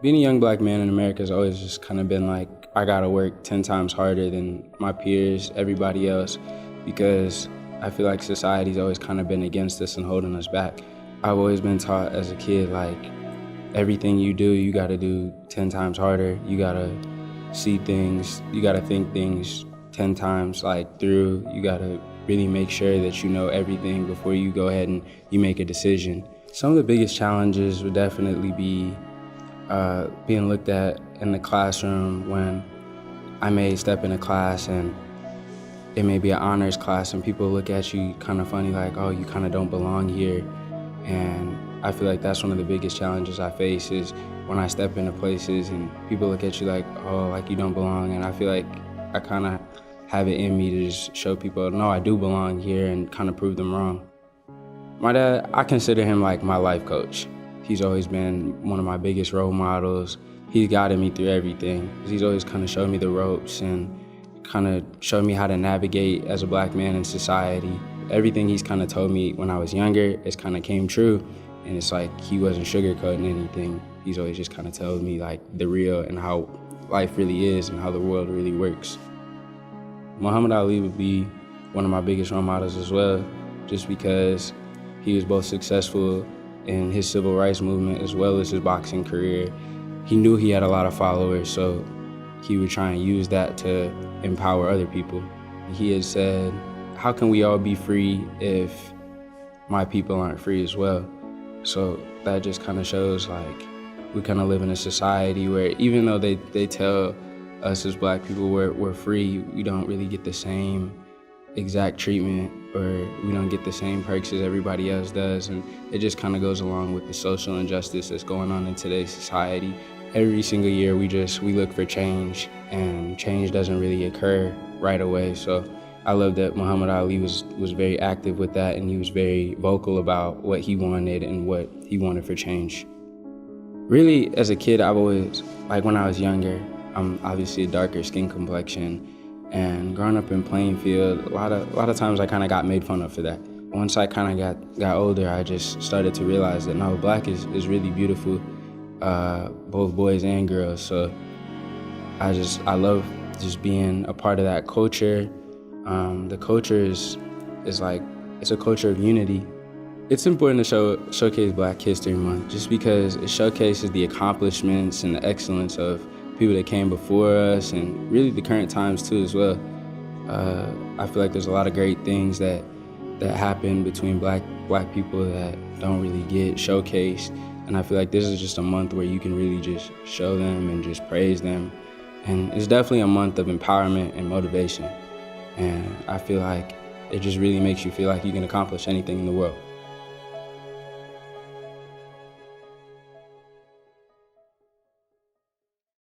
Being a young black man in America has always just kind of been like, I gotta work 10 times harder than my peers, everybody else, because I feel like society's always kind of been against us and holding us back. I've always been taught as a kid, like, everything you do, you gotta do 10 times harder. You gotta see things, you gotta think things 10 times like through. You gotta really make sure that you know everything before you go ahead and you make a decision. Some of the biggest challenges would definitely be being looked at in the classroom when I may step in a class and it may be an honors class and people look at you kind of funny like, oh, you kind of don't belong here. And I feel like that's one of the biggest challenges I face is when I step into places and people look at you like, oh, like you don't belong. And I feel like I kind of have it in me to just show people, no, I do belong here and kind of prove them wrong. My dad, I consider him like my life coach. He's always been one of my biggest role models. He's guided me through everything. He's always kind of showed me the ropes and kind of showed me how to navigate as a black man in society. Everything he's kind of told me when I was younger, it's kind of came true. And it's like he wasn't sugarcoating anything. He's always just kind of told me like the real and how life really is and how the world really works. Muhammad Ali would be one of my biggest role models as well, just because he was both successful in his civil rights movement as well as his boxing career. He knew he had a lot of followers, so he would try and use that to empower other people. He had said, how can we all be free if my people aren't free as well? So that just kind of shows like we kind of live in a society where even though they tell us as black people we're free, we don't really get the same exact treatment or we don't get the same perks as everybody else does. And it just kind of goes along with the social injustice that's going on in today's society. Every single year we look for change, and change doesn't really occur right away. So I love that Muhammad Ali was very active with that, and he was very vocal about what he wanted and what he wanted for change. Really, as a kid, I've always, like when I was younger, I'm obviously a darker skin complexion, and growing up in Plainfield, a lot of times I kind of got made fun of for that. Once I kind of got older, I just started to realize that no, black is really beautiful, both boys and girls. So I love just being a part of that culture. The culture is like, it's a culture of unity. It's important to showcase Black History Month just because it showcases the accomplishments and the excellence of people that came before us and really the current times too as well. I feel like there's a lot of great things that happen between black people that don't really get showcased. And I feel like this is just a month where you can really just show them and just praise them. And it's definitely a month of empowerment and motivation. And I feel like it just really makes you feel like you can accomplish anything in the world.